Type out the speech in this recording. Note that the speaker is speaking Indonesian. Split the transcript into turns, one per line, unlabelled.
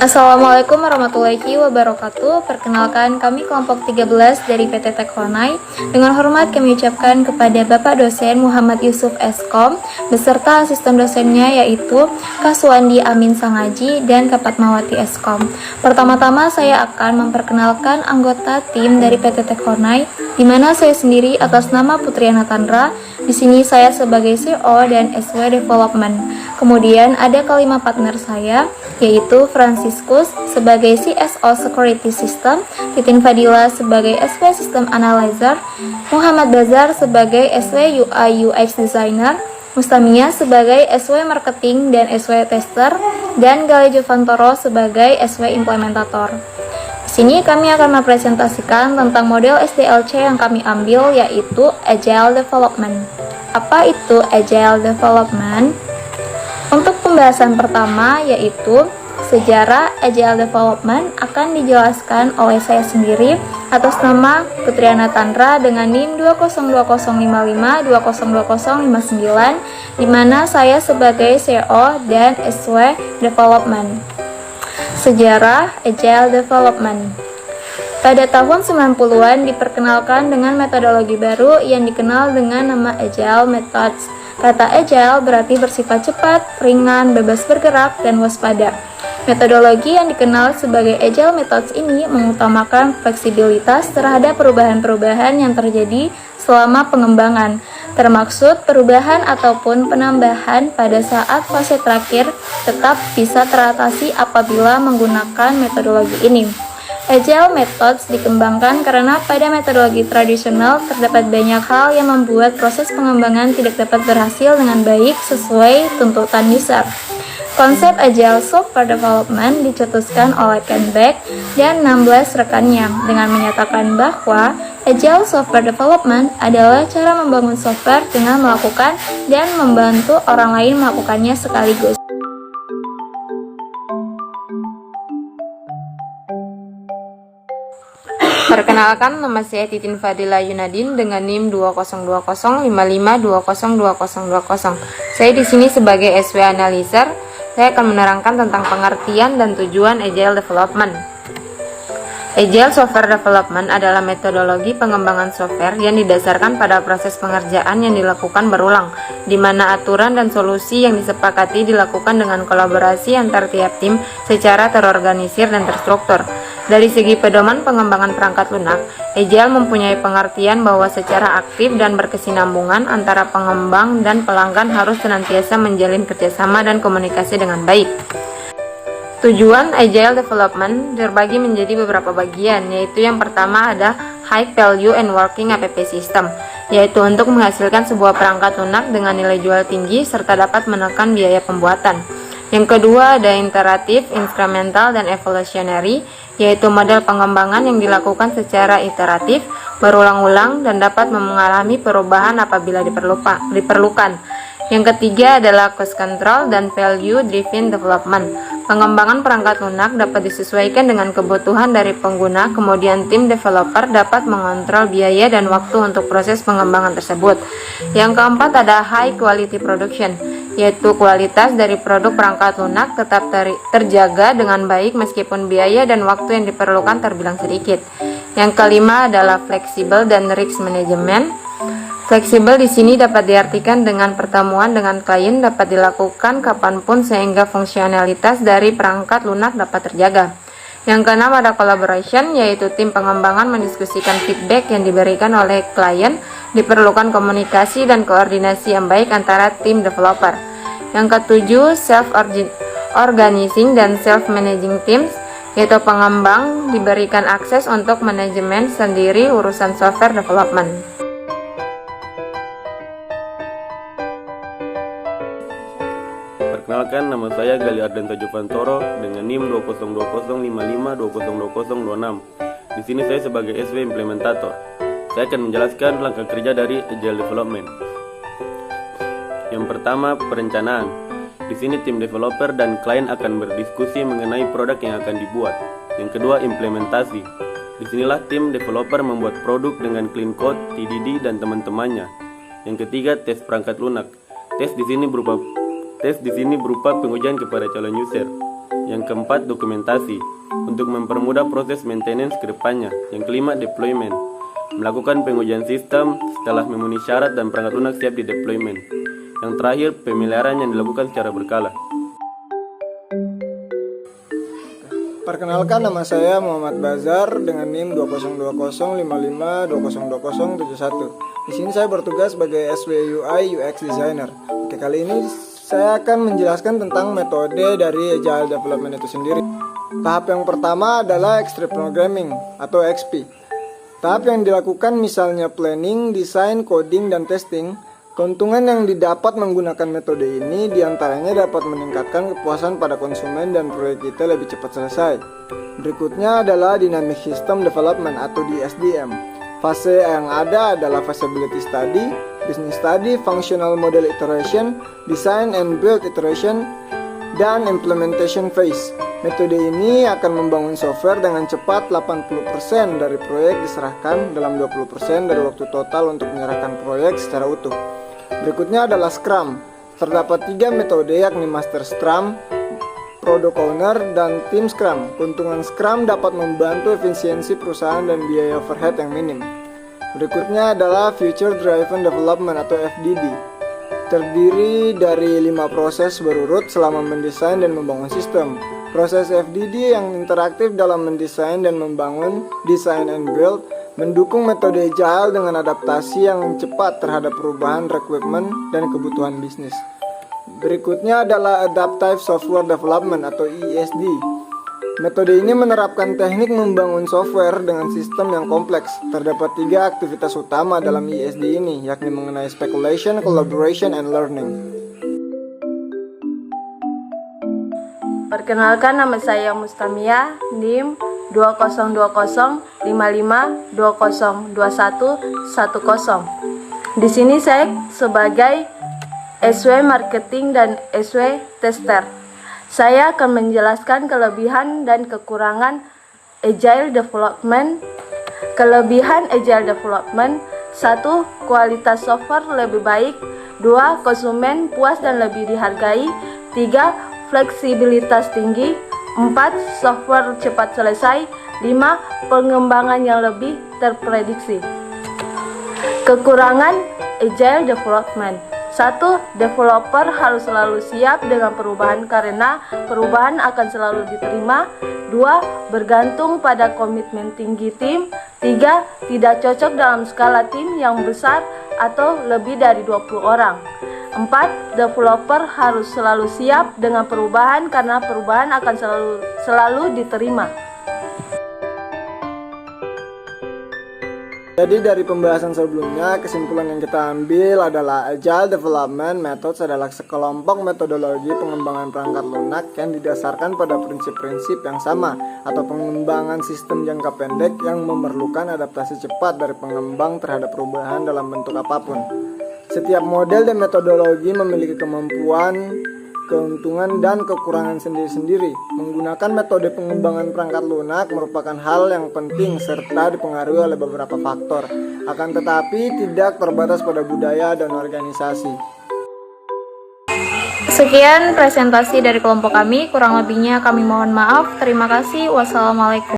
Assalamualaikum warahmatullahi wabarakatuh. Perkenalkan, kami kelompok 13 dari PT Tech Honai. Dengan hormat kami ucapkan kepada Bapak dosen Muhammad Yusuf Eskom beserta asisten dosennya yaitu Kak Suwandi Amin Sangaji dan Kak Fatmawati Eskom. Pertama-tama saya akan memperkenalkan anggota tim dari PT Tech Honai, di mana saya sendiri atas nama Putriana Tandra. Di sini saya sebagai CEO dan SW Development. Kemudian ada kelima partner saya, yaitu Franciscus sebagai CSO Security System, Titin Fadila sebagai SW System Analyzer, Muhammad Bazar sebagai SW UI UX Designer, Mustamia sebagai SW Marketing dan SW Tester, dan Galejo Fantoro sebagai SW Implementator. Di sini kami akan mempresentasikan tentang model SDLC yang kami ambil, yaitu Agile Development. Apa itu Agile Development? Untuk pembahasan pertama yaitu sejarah Agile Development akan dijelaskan oleh saya sendiri atas nama Putriana Tandra dengan NIM 202055 202059, di mana saya sebagai CEO dan SW Development. Sejarah Agile Development. Pada tahun 90-an diperkenalkan dengan metodologi baru yang dikenal dengan nama Agile Methods. Kata Agile berarti bersifat cepat, ringan, bebas bergerak, dan waspada. Metodologi yang dikenal sebagai Agile Methods ini mengutamakan fleksibilitas terhadap perubahan-perubahan yang terjadi selama pengembangan, termaksud perubahan ataupun penambahan pada saat fase terakhir tetap bisa teratasi apabila menggunakan metodologi ini. Agile Methods dikembangkan karena pada metodologi tradisional terdapat banyak hal yang membuat proses pengembangan tidak dapat berhasil dengan baik sesuai tuntutan user. Konsep Agile Software Development dicetuskan oleh Ken Beck dan 16 rekannya dengan menyatakan bahwa Agile Software Development adalah cara membangun software dengan melakukan dan membantu orang lain melakukannya sekaligus. Perkenalkan, nama saya Titin Fadila Yunadin dengan NIM 202055202020. Saya di sini sebagai SW Analyzer. Saya akan menerangkan tentang pengertian dan tujuan Agile Development. Agile Software Development adalah metodologi pengembangan software yang didasarkan pada proses pengerjaan yang dilakukan berulang, di mana aturan dan solusi yang disepakati dilakukan dengan kolaborasi antar tiap tim secara terorganisir dan terstruktur. Dari segi pedoman pengembangan perangkat lunak, Agile mempunyai pengertian bahwa secara aktif dan berkesinambungan antara pengembang dan pelanggan harus senantiasa menjalin kerjasama dan komunikasi dengan baik. Tujuan Agile Development terbagi menjadi beberapa bagian, yaitu yang pertama ada High Value and Working App System, yaitu untuk menghasilkan sebuah perangkat lunak dengan nilai jual tinggi serta dapat menekan biaya pembuatan. Yang kedua ada Iterative, Incremental, dan Evolutionary, yaitu model pengembangan yang dilakukan secara iteratif, berulang-ulang, dan dapat mengalami perubahan apabila diperlukan. Yang ketiga adalah Cost Control dan Value Driven Development. Pengembangan perangkat lunak dapat disesuaikan dengan kebutuhan dari pengguna, kemudian tim developer dapat mengontrol biaya dan waktu untuk proses pengembangan tersebut. Yang keempat ada High Quality Production, yaitu kualitas dari produk perangkat lunak tetap terjaga dengan baik meskipun biaya dan waktu yang diperlukan terbilang sedikit. Yang kelima adalah Flexible dan Risk Management. Fleksibel di sini dapat diartikan dengan pertemuan dengan klien dapat dilakukan kapanpun sehingga fungsionalitas dari perangkat lunak dapat terjaga. Yang keenam ada collaboration, yaitu tim pengembangan mendiskusikan feedback yang diberikan oleh klien, diperlukan komunikasi dan koordinasi yang baik antara tim developer. Yang ketujuh self-organizing dan self-managing teams, yaitu pengembang diberikan akses untuk manajemen sendiri urusan software development.
Perkenalkan, nama saya Gali Ardanto Jovantoro dengan NIM 202055202026. Di sini saya sebagai SW Implementator. Saya akan menjelaskan langkah kerja dari Agile Development. Yang pertama, perencanaan. Di sini tim developer dan klien akan berdiskusi mengenai produk yang akan dibuat. Yang kedua, implementasi. Disinilah tim developer membuat produk dengan clean code, TDD, dan teman-temannya. Yang ketiga, tes perangkat lunak. Tes di sini berupa pengujian kepada calon user. Yang keempat, dokumentasi untuk mempermudah proses maintenance ke depannya. Yang kelima, deployment, melakukan pengujian sistem setelah memenuhi syarat dan perangkat lunak siap di deployment. Yang terakhir, pemeliharaan yang dilakukan secara berkala.
Perkenalkan, nama saya Muhammad Bazar dengan NIM 202055202071. Di sini saya bertugas sebagai SW UI UX Designer. Oke, kali ini saya akan menjelaskan tentang metode dari Agile Development itu sendiri. Tahap yang pertama adalah Extreme Programming atau XP. Tahap yang dilakukan misalnya planning, desain, coding, dan testing. Keuntungan yang didapat menggunakan metode ini diantaranya dapat meningkatkan kepuasan pada konsumen dan proyek kita lebih cepat selesai. Berikutnya adalah Dynamic System Development atau DSDM. Fase yang ada adalah Feasibility Study, Business Study, Functional Model Iteration, Design and Build Iteration, dan Implementation Phase. Metode ini akan membangun software dengan cepat. 80% dari proyek diserahkan dalam 20% dari waktu total untuk menyerahkan proyek secara utuh. Berikutnya adalah Scrum. Terdapat 3 metode yakni Master Scrum, Product Owner, dan Team Scrum. Keuntungan Scrum dapat membantu efisiensi perusahaan dan biaya overhead yang minim. Berikutnya adalah Future Driven Development atau FDD. Terdiri dari 5 proses berurut selama mendesain dan membangun sistem. Proses FDD yang interaktif dalam mendesain dan membangun, design and build, mendukung metode Agile dengan adaptasi yang cepat terhadap perubahan requirement dan kebutuhan bisnis. Berikutnya adalah Adaptive Software Development atau ESD. Metode ini menerapkan teknik membangun software dengan sistem yang kompleks. Terdapat 3 aktivitas utama dalam ESD ini, yakni mengenai speculation, collaboration, and learning.
Perkenalkan, nama saya Mustamia, NIM 2055202110. Di sini saya sebagai SW Marketing dan SW Tester. Saya akan menjelaskan kelebihan dan kekurangan Agile Development. Kelebihan Agile Development: 1. Kualitas software lebih baik. 2. Konsumen puas dan lebih dihargai. 3. Fleksibilitas tinggi. 4. Software cepat selesai. 5. Pengembangan yang lebih terprediksi. Kekurangan Agile Development: 1. Developer harus selalu siap dengan perubahan karena perubahan akan selalu diterima. 2. Bergantung pada komitmen tinggi tim. 3. Tidak cocok dalam skala tim yang besar atau lebih dari 20 orang. 4. Developer harus selalu siap dengan perubahan karena perubahan akan selalu diterima.
Jadi dari pembahasan sebelumnya, kesimpulan yang kita ambil adalah Agile Development Methods adalah sekelompok metodologi pengembangan perangkat lunak yang didasarkan pada prinsip-prinsip yang sama atau pengembangan sistem jangka pendek yang memerlukan adaptasi cepat dari pengembang terhadap perubahan dalam bentuk apapun. Setiap model dan metodologi memiliki kemampuan, keuntungan, dan kekurangan sendiri-sendiri. Menggunakan metode pengembangan perangkat lunak merupakan hal yang penting serta dipengaruhi oleh beberapa faktor, akan tetapi tidak terbatas pada budaya dan organisasi.
Sekian presentasi dari kelompok kami, kurang lebihnya kami mohon maaf. Terima kasih. Wassalamualaikum.